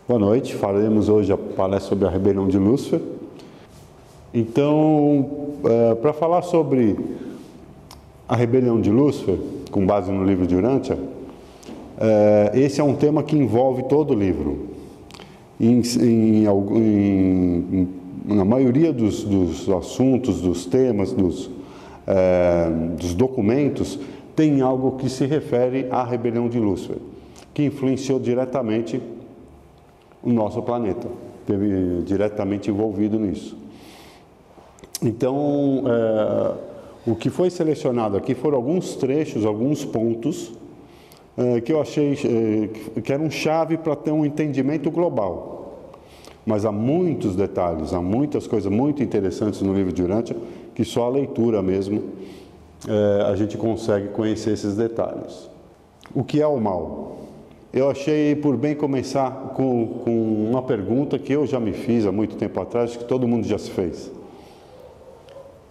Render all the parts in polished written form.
Boa noite, faremos hoje a palestra sobre a rebelião de Lúcifer. Então, para falar sobre a rebelião de Lúcifer, com base no livro de Urântia, esse é um tema que envolve todo o livro. Na maioria dos assuntos, dos temas, dos documentos, tem algo que se refere à rebelião de Lúcifer, que influenciou diretamente o nosso planeta, esteve diretamente envolvido nisso. Então, o que foi selecionado aqui foram alguns trechos, alguns pontos que eu achei que eram chave para ter um entendimento global. Mas há muitos detalhes, há muitas coisas muito interessantes no livro de Urântia, que só a leitura mesmo a gente consegue conhecer esses detalhes. O que é o mal? Eu achei por bem começar com uma pergunta que eu já me fiz há muito tempo atrás, que todo mundo já se fez.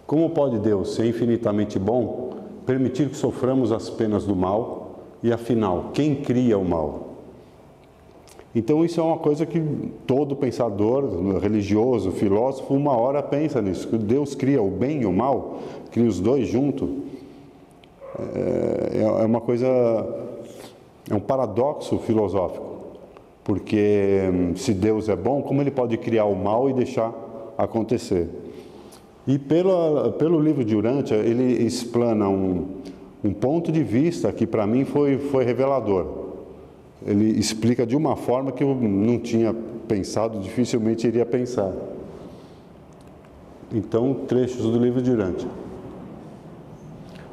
Como pode Deus, ser infinitamente bom, permitir que soframos as penas do mal? E afinal, quem cria o mal? Então isso é uma coisa que todo pensador, religioso, filósofo, uma hora pensa nisso. Deus cria o bem e o mal, cria os dois juntos. É uma coisa... É um paradoxo filosófico, porque se Deus é bom, como ele pode criar o mal e deixar acontecer? E pelo livro de Urântia, ele explana um ponto de vista que para mim foi revelador. Ele explica de uma forma que eu não tinha pensado, dificilmente iria pensar. Então, trechos do livro de Urântia.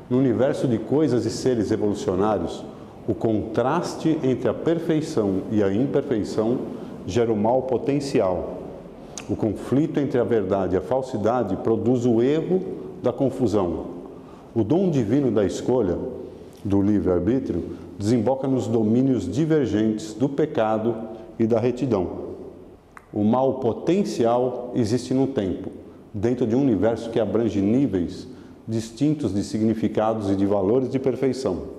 No universo de coisas e seres evolucionários, o contraste entre a perfeição e a imperfeição gera o mal potencial. O conflito entre a verdade e a falsidade produz o erro da confusão. O dom divino da escolha, do livre-arbítrio, desemboca nos domínios divergentes do pecado e da retidão. O mal potencial existe no tempo, dentro de um universo que abrange níveis distintos de significados e de valores de perfeição.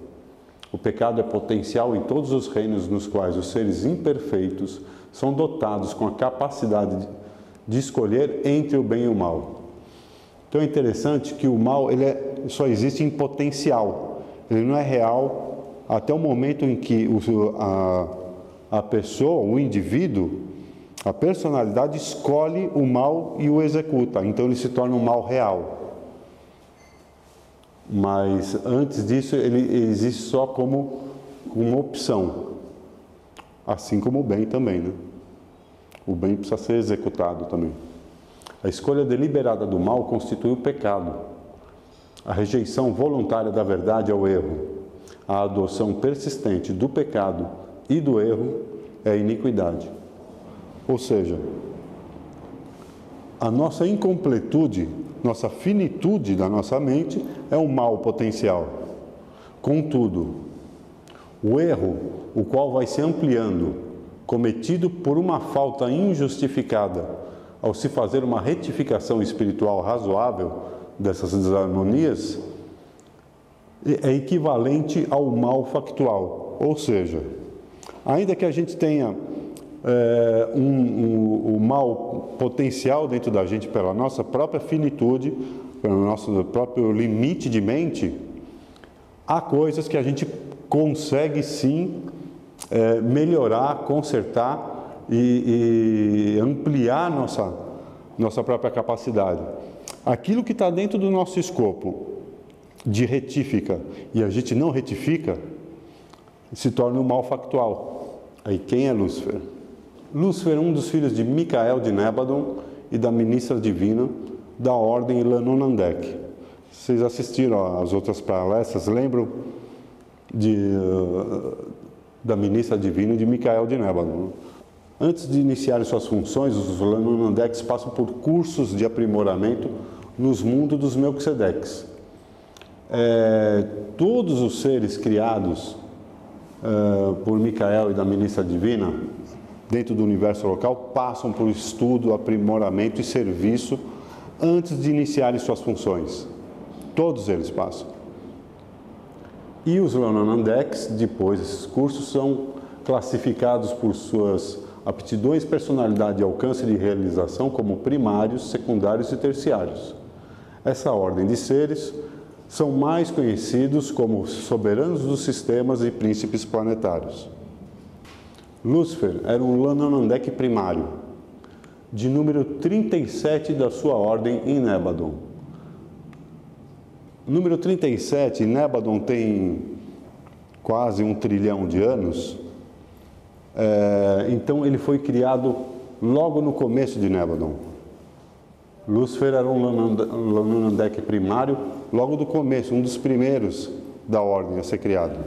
O pecado é potencial em todos os reinos nos quais os seres imperfeitos são dotados com a capacidade de escolher entre o bem e o mal. Então é interessante que o mal só existe em potencial, ele não é real até o momento em que a pessoa, o indivíduo, a personalidade escolhe o mal e o executa, então ele se torna um mal real. Mas antes disso ele existe só como uma opção, assim como o bem também, né? O bem precisa ser executado também. A escolha deliberada do mal constitui o pecado. A rejeição voluntária da verdade é o erro. A adoção persistente do pecado e do erro é a iniquidade. Ou seja, a nossa incompletude, nossa finitude da nossa mente é um mal potencial. Contudo, o erro, o qual vai se ampliando, cometido por uma falta injustificada, ao se fazer uma retificação espiritual razoável dessas desarmonias, é equivalente ao mal factual. Ou seja, ainda que a gente tenha o mal potencial dentro da gente pela nossa própria finitude, pelo nosso próprio limite de mente, há coisas que a gente consegue sim melhorar, consertar e ampliar nossa própria capacidade. Aquilo que está dentro do nosso escopo de retífica e a gente não retifica, se torna um mal factual. Aí quem é Lúcifer? Lúcifer é um dos filhos de Micael de Nébadon e da ministra divina da ordem Lanonandek. Vocês assistiram às outras palestras, lembram da ministra divina e de Micael de Nébadon? Antes de iniciarem suas funções, os Lanonandeks passam por cursos de aprimoramento nos mundos dos Melquisedeques. Todos os seres criados por Micael e da ministra divina dentro do universo local passam por estudo, aprimoramento e serviço antes de iniciarem suas funções. Todos eles passam. E os Lanonandeks, depois desses cursos, são classificados por suas aptidões, personalidade e alcance de realização como primários, secundários e terciários. Essa ordem de seres são mais conhecidos como soberanos dos sistemas e príncipes planetários. Lúcifer era um Lananandek primário, de número 37 da sua ordem em Nébadon. Número 37, Nébadon tem quase 1 trilhão de anos, então ele foi criado logo no começo de Nébadon. Lúcifer era um Lananandek primário, logo do começo, um dos primeiros da ordem a ser criado.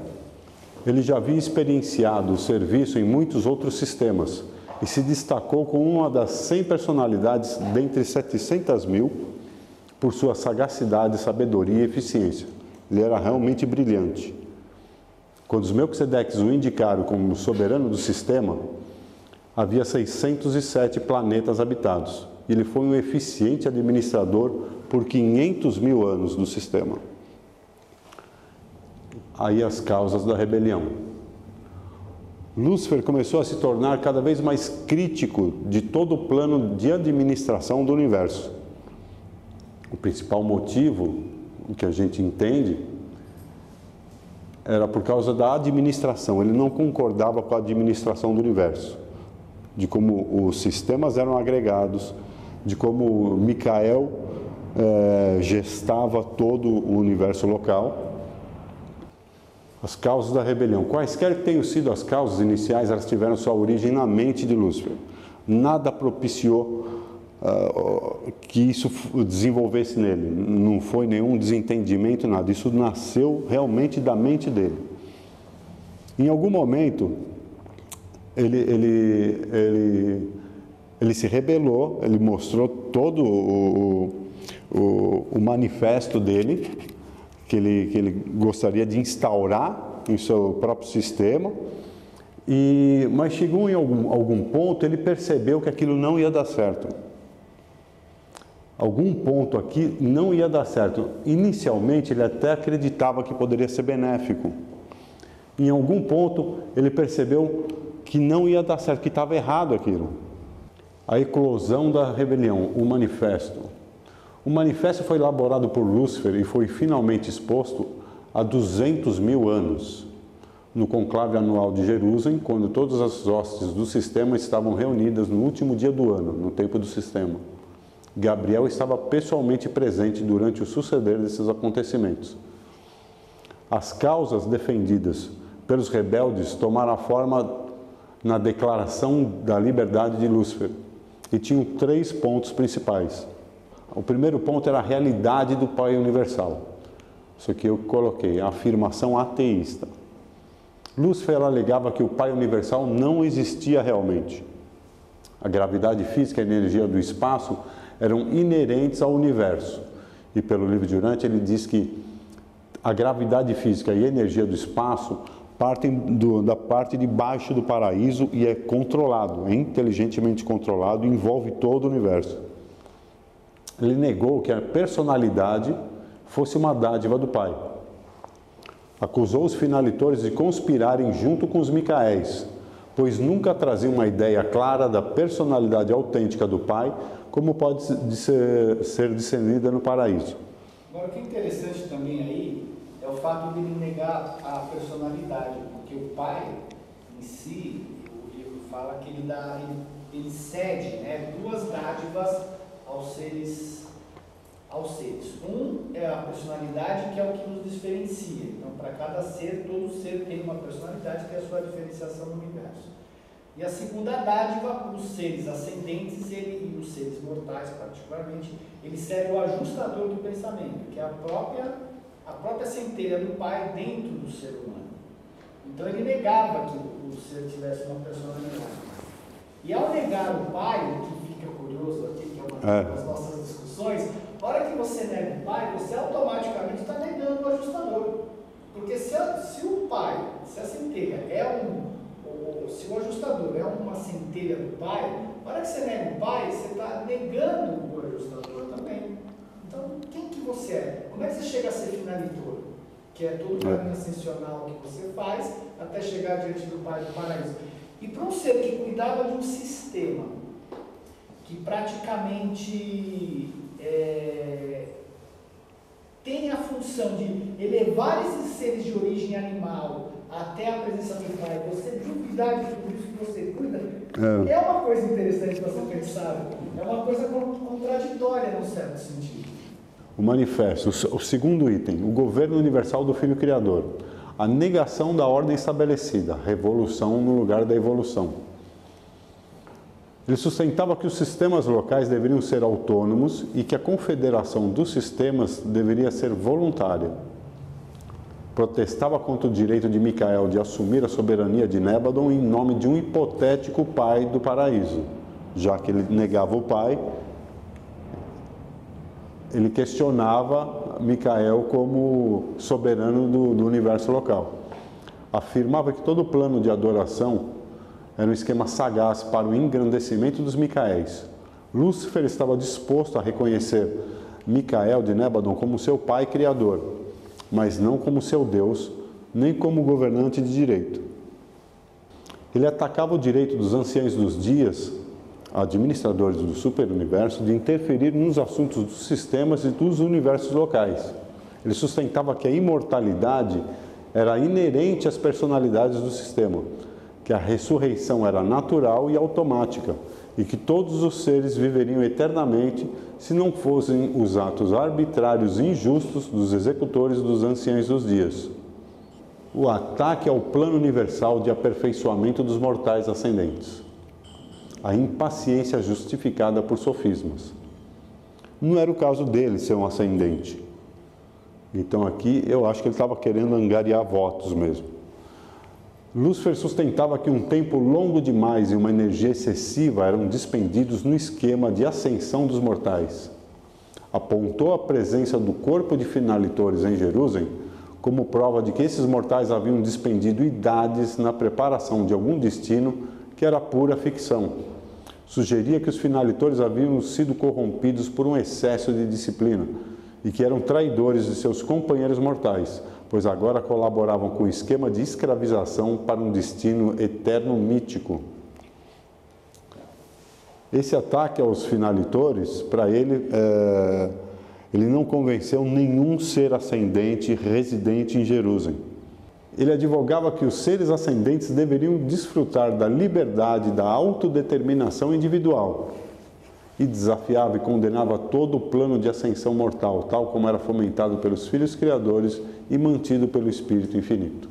Ele já havia experienciado o serviço em muitos outros sistemas e se destacou como uma das 100 personalidades dentre 700 mil por sua sagacidade, sabedoria e eficiência. Ele era realmente brilhante. Quando os Melquisedeques o indicaram como soberano do sistema, havia 607 planetas habitados. Ele foi um eficiente administrador por 500 mil anos do sistema. Aí as causas da rebelião. Lúcifer começou a se tornar cada vez mais crítico de todo o plano de administração do universo. O principal motivo, o que a gente entende, era por causa da administração. Ele não concordava com a administração do universo, de como os sistemas eram agregados, de como Micael gestava todo o universo local. As causas da rebelião. Quaisquer que tenham sido as causas iniciais, elas tiveram sua origem na mente de Lúcifer. Nada propiciou que isso desenvolvesse nele. Não foi nenhum desentendimento, nada. Isso nasceu realmente da mente dele. Em algum momento, ele se rebelou, ele mostrou todo o manifesto dele, que ele gostaria de instaurar em seu próprio sistema, mas chegou em algum ponto, ele percebeu que aquilo não ia dar certo. Algum ponto aqui não ia dar certo. Inicialmente, ele até acreditava que poderia ser benéfico. Em algum ponto, ele percebeu que não ia dar certo, que estava errado aquilo. A eclosão da rebelião, o manifesto. O manifesto foi elaborado por Lúcifer e foi finalmente exposto há 200 mil anos, no conclave anual de Jerusalém, quando todas as hostes do sistema estavam reunidas no último dia do ano, no tempo do sistema. Gabriel estava pessoalmente presente durante o suceder desses acontecimentos. As causas defendidas pelos rebeldes tomaram a forma na declaração da liberdade de Lúcifer e tinham 3 pontos principais. O primeiro ponto era a realidade do Pai Universal. Isso aqui eu coloquei, a afirmação ateísta. Lúcifer alegava que o Pai Universal não existia realmente. A gravidade física e a energia do espaço eram inerentes ao universo. E pelo livro de Urantia ele diz que a gravidade física e a energia do espaço partem da parte de baixo do paraíso e é controlado, é inteligentemente controlado e envolve todo o universo. Ele negou que a personalidade fosse uma dádiva do Pai. Acusou os finalitores de conspirarem junto com os Micaéis, pois nunca traziam uma ideia clara da personalidade autêntica do Pai, como pode ser discernida no paraíso. Agora, o que é interessante também aí é o fato de ele negar a personalidade, porque o Pai em si, o livro fala que ele cede, né, 2 dádivas aos seres. Um é a personalidade, que é o que nos diferencia. Então, para cada ser, todo ser tem uma personalidade que é a sua diferenciação no universo. E a segunda dádiva, para os seres ascendentes e os seres mortais, particularmente, ele serve o ajustador do pensamento, que é a própria centelha do Pai dentro do ser humano. Então, ele negava que o ser tivesse uma personalidade. E ao negar o Pai, o que fica curioso aqui, que é uma das nossas discussões, na hora que você nega o Pai, você automaticamente está negando o ajustador. Porque se o Pai, se a centelha se o ajustador é uma centelha do Pai, na hora que você nega o Pai, você está negando o ajustador também. Então, quem que você é? Como é que você chega a ser finalitor? Que é todo o caminho ascensional que você faz até chegar diante do Pai do paraíso. E para um ser que cuidava de um sistema que praticamente tem a função de elevar esses seres de origem animal até a presença do Pai, você duvidar de tudo isso que você cuida, é uma coisa interessante para ser pensado, é uma coisa contraditória num certo sentido. O manifesto, o segundo item, o governo universal do Filho Criador, a negação da ordem estabelecida, revolução no lugar da evolução. Ele sustentava que os sistemas locais deveriam ser autônomos e que a confederação dos sistemas deveria ser voluntária. Protestava contra o direito de Micael de assumir a soberania de Nébadon em nome de um hipotético pai do paraíso. Já que ele negava o pai, ele questionava Micael como soberano do universo local. Afirmava que todo plano de adoração era um esquema sagaz para o engrandecimento dos Micaéis. Lúcifer estava disposto a reconhecer Micael de Nébadon como seu pai criador, mas não como seu Deus, nem como governante de direito. Ele atacava o direito dos anciãos dos dias, administradores do superuniverso, de interferir nos assuntos dos sistemas e dos universos locais. Ele sustentava que a imortalidade era inerente às personalidades do sistema, que a ressurreição era natural e automática, e que todos os seres viveriam eternamente se não fossem os atos arbitrários e injustos dos executores dos anciãos dos dias. O ataque ao plano universal de aperfeiçoamento dos mortais ascendentes. A impaciência justificada por sofismas. Não era o caso dele ser um ascendente. Então aqui eu acho que ele estava querendo angariar votos mesmo. Lúcifer sustentava que um tempo longo demais e uma energia excessiva eram despendidos no esquema de ascensão dos mortais. Apontou a presença do corpo de finalitores em Jerusalém como prova de que esses mortais haviam despendido idades na preparação de algum destino que era pura ficção. Sugeria que os finalitores haviam sido corrompidos por um excesso de disciplina e que eram traidores de seus companheiros mortais, pois agora colaboravam com o esquema de escravização para um destino eterno mítico. Esse ataque aos finalitores, para ele, ele não convenceu nenhum ser ascendente residente em Jerusalém. Ele advogava que os seres ascendentes deveriam desfrutar da liberdade da autodeterminação individual e desafiava e condenava todo o plano de ascensão mortal, tal como era fomentado pelos filhos criadores e mantido pelo Espírito Infinito.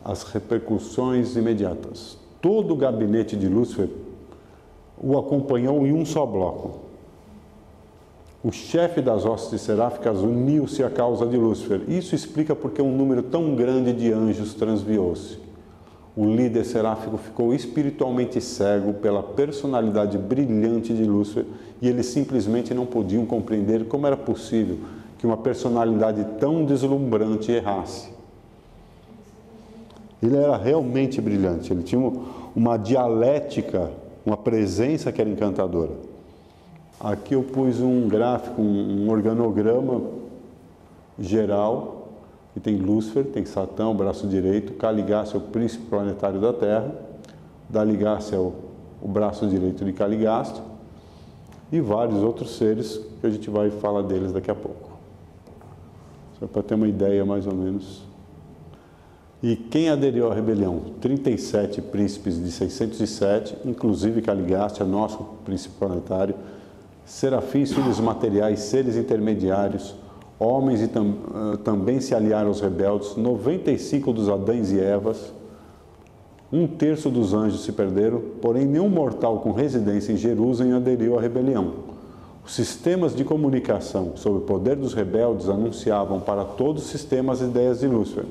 As repercussões imediatas. Todo o gabinete de Lúcifer o acompanhou em um só bloco. O chefe das hostes seráficas uniu-se à causa de Lúcifer. Isso explica porque um número tão grande de anjos transviou-se. O líder seráfico ficou espiritualmente cego pela personalidade brilhante de Lúcifer e eles simplesmente não podiam compreender como era possível que uma personalidade tão deslumbrante errasse. Ele era realmente brilhante, ele tinha uma dialética, uma presença que era encantadora. Aqui eu pus um gráfico, um organograma geral, que tem Lúcifer, tem Satã, o braço direito, Caligaste é o príncipe planetário da Terra, Daligaste é o braço direito de Caligaste, e vários outros seres que a gente vai falar deles daqui a pouco. Só para ter uma ideia mais ou menos. E quem aderiu à rebelião? 37 príncipes de 607, inclusive Caligaste, é nosso príncipe planetário, serafins, filhos materiais, seres intermediários, homens e também se aliaram aos rebeldes, 95 dos Adães e Evas, 1/3 dos anjos se perderam, porém nenhum mortal com residência em Jerusalém aderiu à rebelião. Os sistemas de comunicação sob o poder dos rebeldes anunciavam para todos os sistemas as ideias de Lúcifer.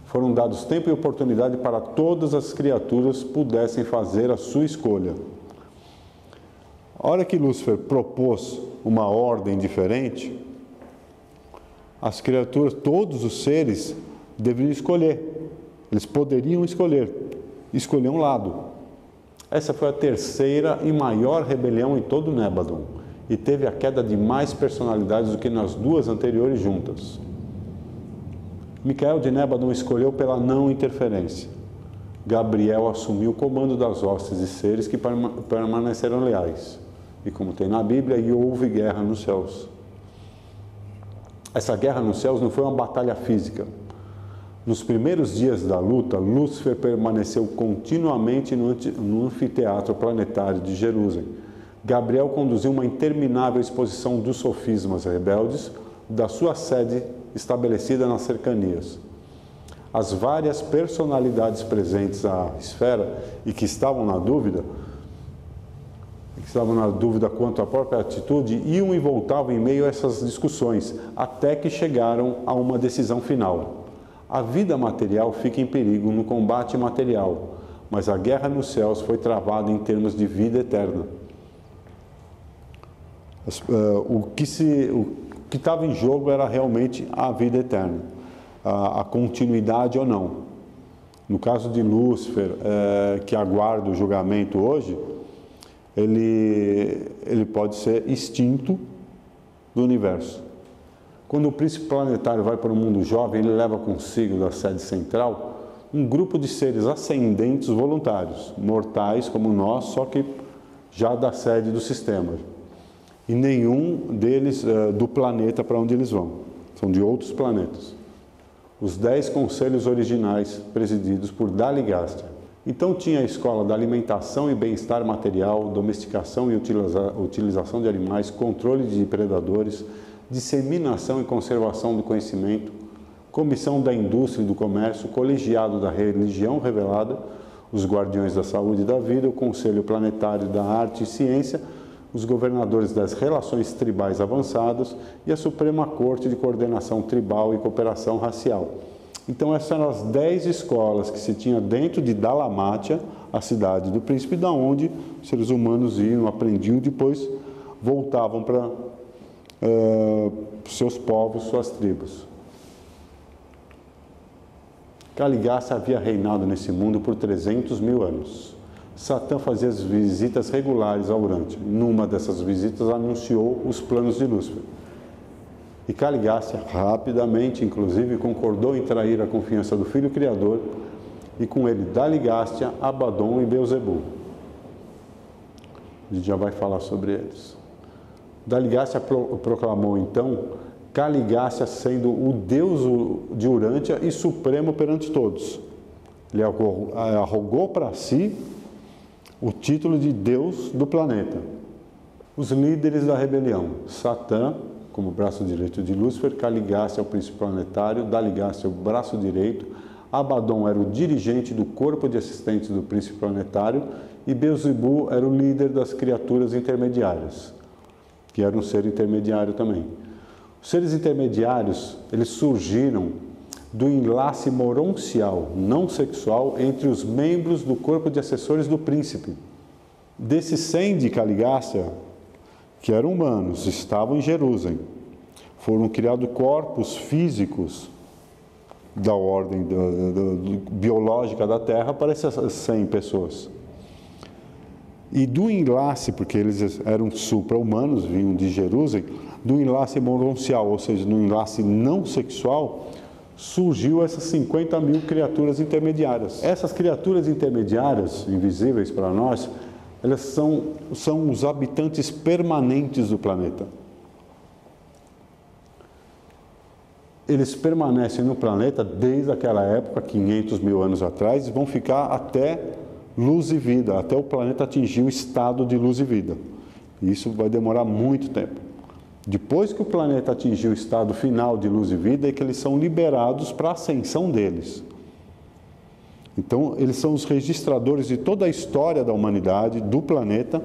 Foram dados tempo e oportunidade para todas as criaturas pudessem fazer a sua escolha. A hora que Lúcifer propôs uma ordem diferente, as criaturas, todos os seres, deveriam escolher. Eles poderiam escolher um lado. Essa foi a terceira e maior rebelião em todo Nébadon, e teve a queda de mais personalidades do que nas duas anteriores juntas. Micael de Nébadon escolheu pela não interferência. Gabriel assumiu o comando das hostes de seres que permaneceram leais. E como tem na Bíblia, e houve guerra nos céus. Essa guerra nos céus não foi uma batalha física. Nos primeiros dias da luta, Lúcifer permaneceu continuamente no anfiteatro planetário de Jerusalém. Gabriel conduziu uma interminável exposição dos sofismas rebeldes da sua sede estabelecida nas cercanias. As várias personalidades presentes à esfera e que estavam na dúvida quanto à própria atitude, iam e voltavam em meio a essas discussões, até que chegaram a uma decisão final. A vida material fica em perigo no combate material, mas a guerra nos céus foi travada em termos de vida eterna. O que estava em jogo era realmente a vida eterna, a continuidade ou não. No caso de Lúcifer, que aguarda o julgamento hoje, ele pode ser extinto do universo. Quando o príncipe planetário vai para o mundo jovem, ele leva consigo da sede central um grupo de seres ascendentes voluntários, mortais como nós, só que já da sede do sistema. E nenhum deles do planeta para onde eles vão, são de outros planetas. Os 10 conselhos originais, presididos por Daligastia. Então tinha a escola da alimentação e bem-estar material, domesticação e utilização de animais, controle de predadores, disseminação e conservação do conhecimento, comissão da indústria e do comércio, colegiado da religião revelada, os guardiões da saúde e da vida, o conselho planetário da arte e ciência, os governadores das relações tribais avançadas e a Suprema Corte de Coordenação Tribal e Cooperação Racial. Então essas eram as 10 escolas que se tinha dentro de Dalmatia, a cidade do príncipe, da onde os seres humanos iam, aprendiam e depois voltavam para seus povos, suas tribos. Caligácia havia reinado nesse mundo por 300 mil anos. Satã fazia as visitas regulares ao Urântia. Numa dessas visitas anunciou os planos de Lúcifer. E Caligácia rapidamente, inclusive, concordou em trair a confiança do Filho Criador e com ele Daligastia, Abaddon e Beelzebul. A gente já vai falar sobre eles. Daligastia proclamou então Caligácia sendo o deus de Urântia e supremo perante todos. Ele arrogou para si o título de Deus do planeta. Os líderes da rebelião, Satã, como braço direito de Lúcifer, Caligácia, o príncipe planetário, Daligastia, o braço direito, Abaddon era o dirigente do corpo de assistentes do príncipe planetário e Beelzebul era o líder das criaturas intermediárias, que era um ser intermediário também. Os seres intermediários, eles surgiram do enlace moroncial, não sexual, entre os membros do corpo de assessores do príncipe. Desses 100 de Caligácia, que eram humanos, estavam em Jerusalém. Foram criados corpos físicos da ordem biológica da Terra para essas 100 pessoas. E do enlace, porque eles eram supra-humanos, vinham de Jerusalém, do enlace moroncial, ou seja, no enlace não sexual, surgiu essas 50 mil criaturas intermediárias. Essas criaturas intermediárias, invisíveis para nós, elas são os habitantes permanentes do planeta. Eles permanecem no planeta desde aquela época, 500 mil anos atrás, e vão ficar até luz e vida, até o planeta atingir o estado de luz e vida. E isso vai demorar muito tempo. Depois que o planeta atingir o estado final de luz e vida, é que eles são liberados para a ascensão deles. Então, eles são os registradores de toda a história da humanidade, do planeta,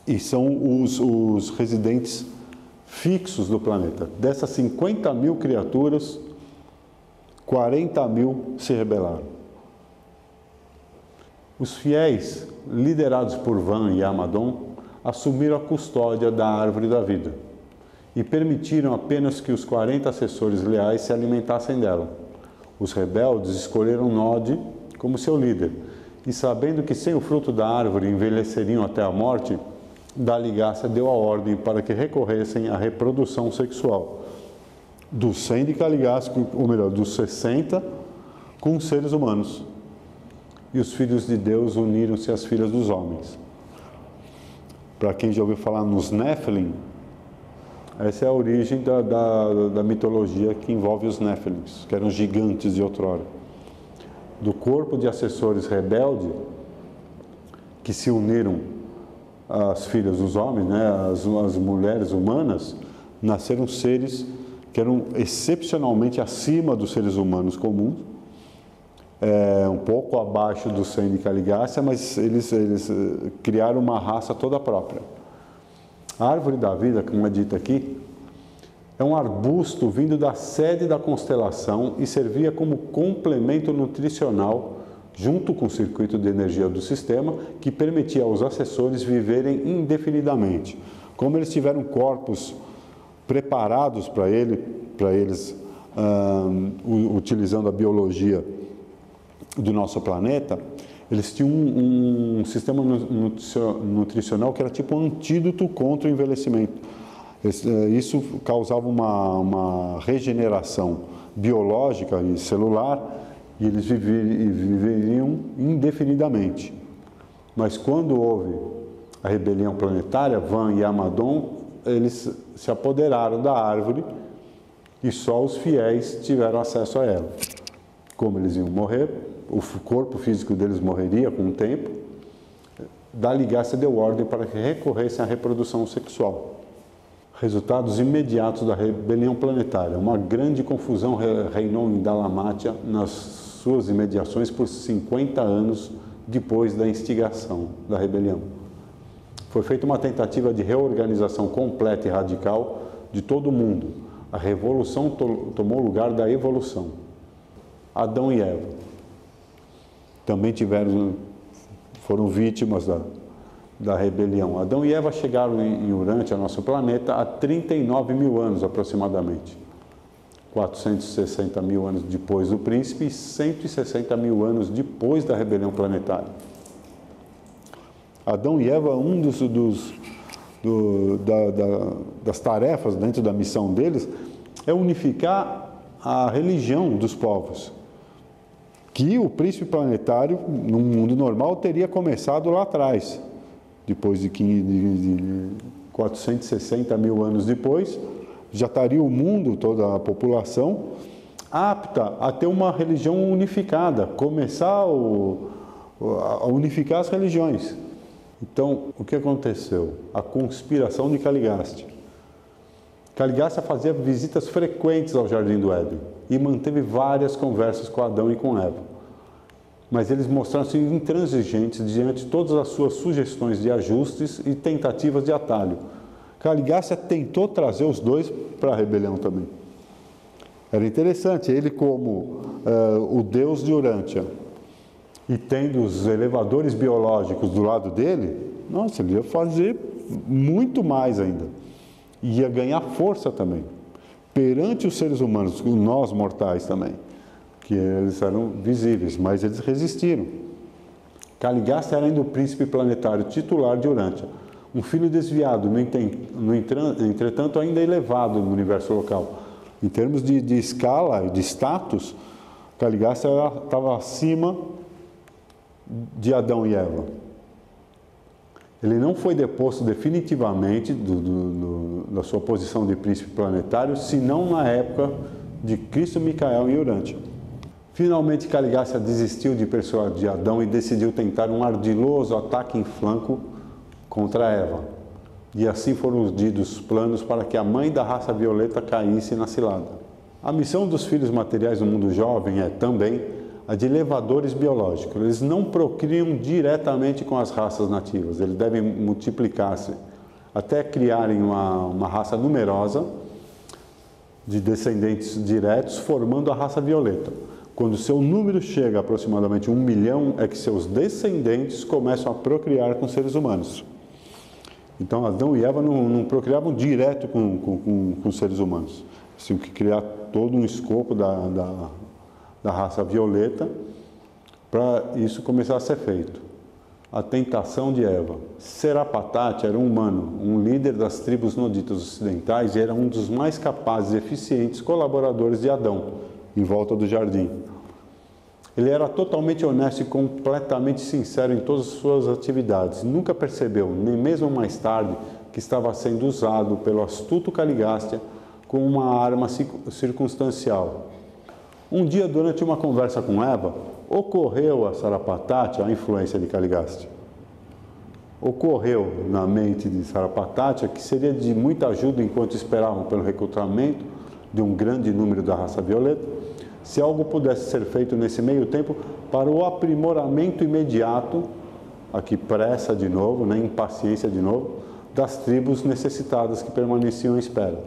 e são os residentes fixos do planeta. Dessas 50 mil criaturas, 40 mil se rebelaram. Os fiéis, liderados por Van e Amadon, assumiram a custódia da árvore da vida e permitiram apenas que os 40 assessores leais se alimentassem dela. Os rebeldes escolheram Nod como seu líder e, sabendo que sem o fruto da árvore envelheceriam até a morte, Daligastia deu a ordem para que recorressem à reprodução sexual dos 100 de Caligácia, ou melhor, dos 60 com seres humanos. e os filhos de Deus uniram-se às filhas dos homens. Para quem já ouviu falar nos Nephilim, essa é a origem da mitologia que envolve os Néfilins, que eram gigantes de outrora. Do corpo de assessores rebeldes que se uniram às filhas dos homens, né, as mulheres humanas, nasceram seres que eram excepcionalmente acima dos seres humanos comuns, um pouco abaixo do Sem de Caligácia, mas eles criaram uma raça toda própria. A árvore da vida, como é dito aqui, é um arbusto vindo da sede da constelação e servia como complemento nutricional junto com o circuito de energia do sistema, que permitia aos assessores viverem indefinidamente. Como eles tiveram corpos preparados para eles, utilizando a biologia do nosso planeta, eles tinham um sistema nutricional que era tipo um antídoto contra o envelhecimento. Isso causava uma regeneração biológica e celular, e eles viveriam indefinidamente. Mas quando houve a rebelião planetária, Van e Amadon, eles se apoderaram da árvore e só os fiéis tiveram acesso a ela. Como eles iam morrer, o corpo físico deles morreria com o tempo, Daligácia deu ordem para que recorressem à reprodução sexual. Resultados imediatos da rebelião planetária. Uma grande confusão reinou em Dalamátia nas suas imediações por 50 anos depois da instigação da rebelião. Foi feita uma tentativa de reorganização completa e radical de todo o mundo. A revolução tomou lugar da evolução. Adão e Eva também foram vítimas da rebelião. Adão e Eva chegaram em Urântia, nosso planeta, há 39 mil anos aproximadamente. 460 mil anos depois do príncipe e 160 mil anos depois da rebelião planetária. Adão e Eva, das tarefas dentro da missão deles é unificar a religião dos povos, que o príncipe planetário, no mundo normal, teria começado lá atrás. Depois de 460 mil anos depois, já estaria o mundo, toda a população, apta a ter uma religião unificada, começar a unificar as religiões. Então, o que aconteceu? A conspiração de Caligaste. Caligaste fazia visitas frequentes ao Jardim do Éden e manteve várias conversas com Adão e com Eva. Mas eles mostraram-se intransigentes diante de todas as suas sugestões de ajustes e tentativas de atalho. Caligaste tentou trazer os dois para a rebelião também. Era interessante, ele como o deus de Urântia e tendo os elevadores biológicos do lado dele, nossa, ele ia fazer muito mais ainda. Ia ganhar força também, perante os seres humanos, nós mortais também, que eles eram visíveis, mas eles resistiram. Caligaste era ainda o príncipe planetário titular de Urântia, um filho desviado, entretanto ainda elevado no universo local. Em termos de escala e de status, Caligaste estava acima de Adão e Eva. Ele não foi deposto definitivamente da sua posição de príncipe planetário, senão na época de Cristo Micael em Urântia. Finalmente, Caligaste desistiu de persuadir Adão e decidiu tentar um ardiloso ataque em flanco contra Eva. E assim foram urdidos planos para que a mãe da raça violeta caísse na cilada. A missão dos filhos materiais do mundo jovem é também a de elevadores biológicos. Eles não procriam diretamente com as raças nativas, eles devem multiplicar-se até criarem uma raça numerosa de descendentes diretos, formando a raça violeta. Quando seu número chega a aproximadamente 1 milhão, é que seus descendentes começam a procriar com seres humanos. Então, Adão e Eva não procriavam direto com os seres humanos. Tinham que criar todo um escopo da raça violeta para isso começar a ser feito. A tentação de Eva. Serapatate era um humano, um líder das tribos noditas ocidentais e era um dos mais capazes e eficientes colaboradores de Adão, em volta do jardim. Ele era totalmente honesto e completamente sincero em todas as suas atividades. Nunca percebeu, nem mesmo mais tarde, que estava sendo usado pelo astuto Caligástia como uma arma circunstancial. Um dia, durante uma conversa com Eva, ocorreu a Sarapatati a influência de Caligástia. Ocorreu na mente de Sarapatati que seria de muita ajuda enquanto esperavam pelo recrutamento de um grande número da raça violeta, se algo pudesse ser feito nesse meio tempo para o aprimoramento imediato, aqui pressa de novo, né, impaciência de novo, das tribos necessitadas que permaneciam em espera.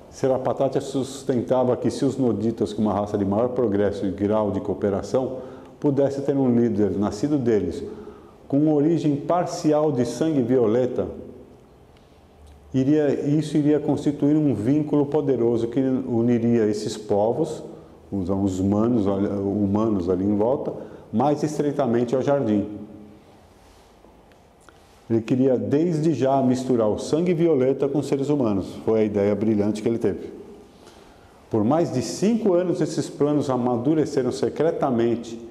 Sarapatati sustentava que se os noditas, com uma raça de maior progresso e grau de cooperação, pudesse ter um líder nascido deles, com origem parcial de sangue violeta, isso iria constituir um vínculo poderoso que uniria esses povos, os humanos ali em volta, mais estreitamente ao jardim. Ele queria desde já misturar o sangue violeta com seres humanos. Foi a ideia brilhante que ele teve. Por mais de 5 anos, esses planos amadureceram secretamente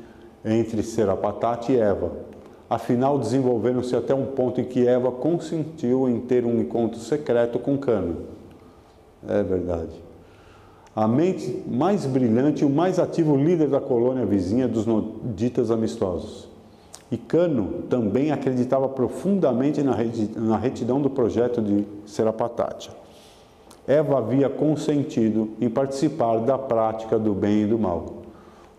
entre Sarapatati e Eva. Afinal, desenvolveram-se até um ponto em que Eva consentiu em ter um encontro secreto com Cano. É verdade. A mente mais brilhante e o mais ativo líder da colônia vizinha dos noditas amistosos. E Cano também acreditava profundamente na retidão do projeto de Sarapatati. Eva havia consentido em participar da prática do bem e do mal.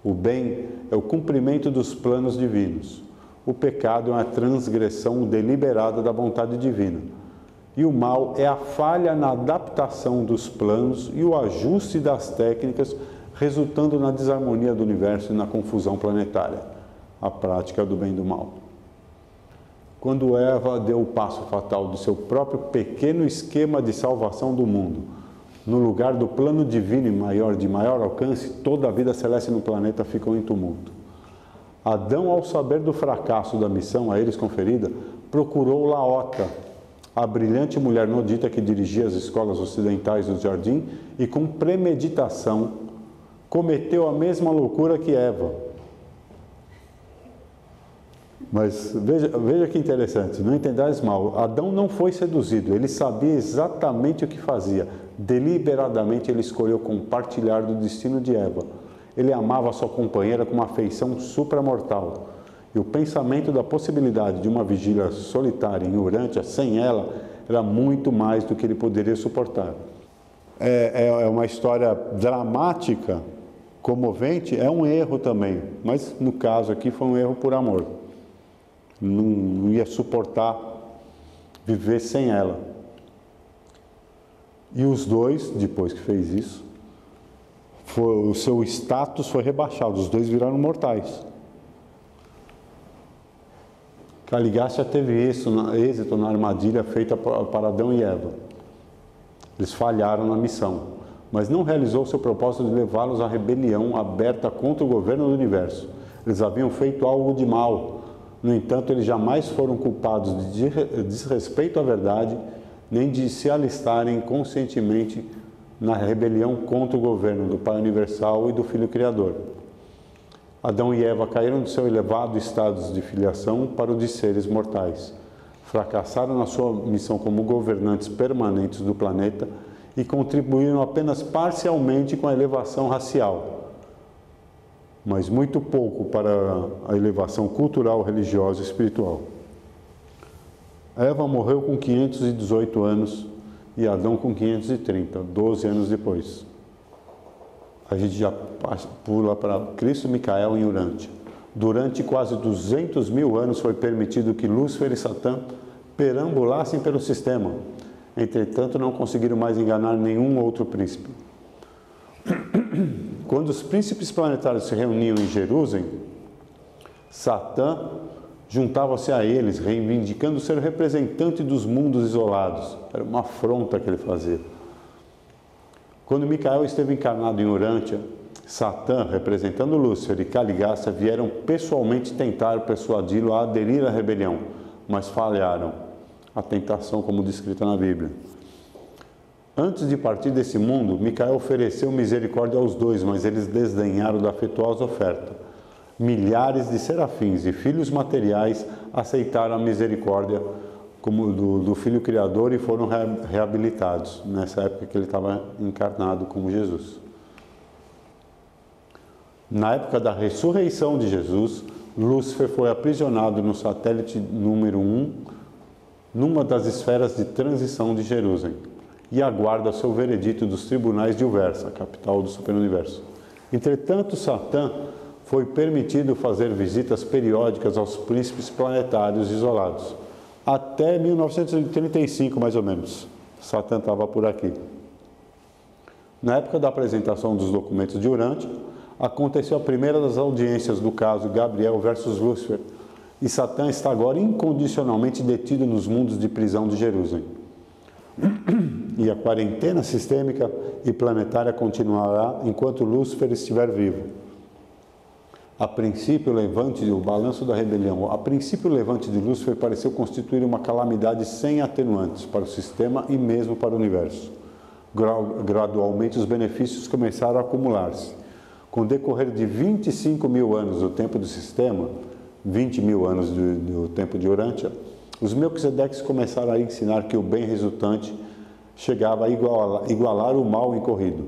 O bem é o cumprimento dos planos divinos. O pecado é a transgressão deliberada da vontade divina. E o mal é a falha na adaptação dos planos e o ajuste das técnicas, resultando na desarmonia do universo e na confusão planetária. A prática do bem e do mal. Quando Eva deu o passo fatal do seu próprio pequeno esquema de salvação do mundo, no lugar do plano divino de maior alcance, toda a vida celeste no planeta ficou em tumulto. Adão, ao saber do fracasso da missão a eles conferida, procurou Laota, a brilhante mulher nodita que dirigia as escolas ocidentais do jardim e, com premeditação, cometeu a mesma loucura que Eva. Mas veja que interessante, não entendais mal, Adão não foi seduzido, ele sabia exatamente o que fazia. Deliberadamente ele escolheu compartilhar do destino de Eva. Ele amava sua companheira com uma afeição supramortal. E o pensamento da possibilidade de uma vigília solitária em Urântia sem ela era muito mais do que ele poderia suportar. É uma história dramática, comovente, é um erro também, mas no caso aqui foi um erro por amor. Não ia suportar viver sem ela. E os dois, depois que fez isso, o seu status foi rebaixado, os dois viraram mortais. Caligástia teve êxito na armadilha feita para Adão e Eva. Eles falharam na missão, mas não realizou seu propósito de levá-los à rebelião aberta contra o governo do universo. Eles haviam feito algo de mal. No entanto, eles jamais foram culpados de desrespeito à verdade, nem de se alistarem conscientemente na rebelião contra o governo do Pai Universal e do Filho Criador. Adão e Eva caíram do seu elevado estado de filiação para o de seres mortais. Fracassaram na sua missão como governantes permanentes do planeta e contribuíram apenas parcialmente com a elevação racial, mas muito pouco para a elevação cultural, religiosa e espiritual. Eva morreu com 518 anos e Adão com 530, 12 anos depois. A gente já pula para Cristo e Micael em Urântia. Durante quase 200 mil anos foi permitido que Lúcifer e Satã perambulassem pelo sistema. Entretanto, não conseguiram mais enganar nenhum outro príncipe. Quando os príncipes planetários se reuniam em Jerusalém, Satã juntava-se a eles, reivindicando ser representante dos mundos isolados. Era uma afronta que ele fazia. Quando Micael esteve encarnado em Urântia, Satã, representando Lúcifer e Caligástia, vieram pessoalmente tentar persuadi-lo a aderir à rebelião, mas falharam. A tentação, como descrita na Bíblia. Antes de partir desse mundo, Micael ofereceu misericórdia aos dois, mas eles desdenharam da afetuosa oferta. Milhares de serafins e filhos materiais aceitaram a misericórdia como do Filho Criador e foram reabilitados, nessa época que ele estava encarnado como Jesus. Na época da ressurreição de Jesus, Lúcifer foi aprisionado no satélite número 1, numa das esferas de transição de Jerusalém, e aguarda seu veredito dos tribunais de Uversa, capital do superuniverso. Entretanto, Satã foi permitido fazer visitas periódicas aos príncipes planetários isolados. Até 1935, mais ou menos, Satã estava por aqui. Na época da apresentação dos documentos de Urântia, aconteceu a primeira das audiências do caso Gabriel versus Lúcifer, e Satã está agora incondicionalmente detido nos mundos de prisão de Jerusalém. E a quarentena sistêmica e planetária continuará enquanto Lúcifer estiver vivo. A princípio, o balanço da rebelião. A princípio, o levante de Lúcifer pareceu constituir uma calamidade sem atenuantes para o sistema e mesmo para o universo. Gradualmente, os benefícios começaram a acumular-se. Com o decorrer de 25 mil anos do tempo do sistema, 20 mil anos do tempo de Urântia, os Melquisedeques começaram a ensinar que o bem resultante chegava a igualar o mal incorrido.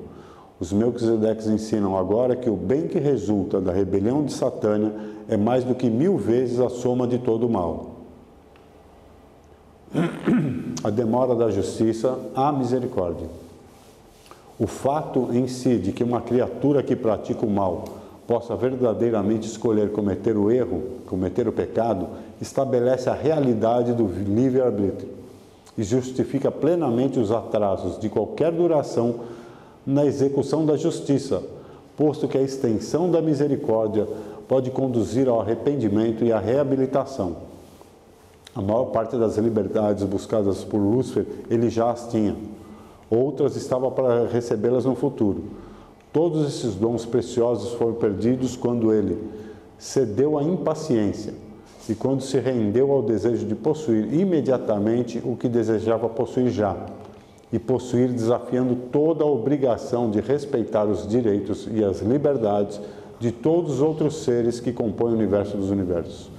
Os Melquisedeques ensinam agora que o bem que resulta da rebelião de Satânia é mais do que 1000 vezes a soma de todo o mal. A demora da justiça, a misericórdia. O fato em si de que uma criatura que pratica o mal possa verdadeiramente escolher cometer o erro, cometer o pecado, estabelece a realidade do livre-arbítrio e justifica plenamente os atrasos de qualquer duração na execução da justiça, posto que a extensão da misericórdia pode conduzir ao arrependimento e à reabilitação. A maior parte das liberdades buscadas por Lúcifer, ele já as tinha. Outras estavam para recebê-las no futuro. Todos esses dons preciosos foram perdidos quando ele cedeu à impaciência e quando se rendeu ao desejo de possuir imediatamente o que desejava possuir já, e possuir desafiando toda a obrigação de respeitar os direitos e as liberdades de todos os outros seres que compõem o universo dos universos.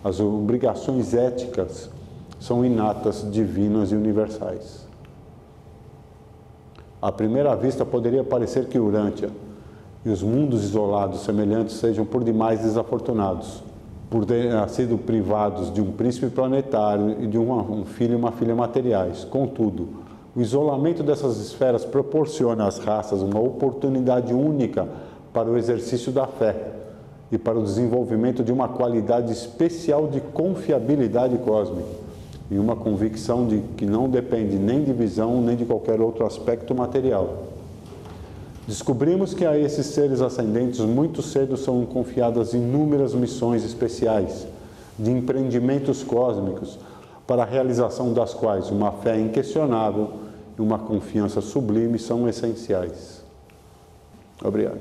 As obrigações éticas são inatas, divinas e universais. À primeira vista, poderia parecer que Urântia e os mundos isolados semelhantes sejam por demais desafortunados, por terem sido privados de um príncipe planetário e de um filho e uma filha materiais. Contudo, o isolamento dessas esferas proporciona às raças uma oportunidade única para o exercício da fé e para o desenvolvimento de uma qualidade especial de confiabilidade cósmica e uma convicção de que não depende nem de visão nem de qualquer outro aspecto material. Descobrimos que a esses seres ascendentes muito cedo são confiadas inúmeras missões especiais de empreendimentos cósmicos, para a realização das quais uma fé inquestionável e uma confiança sublime são essenciais. Obrigado.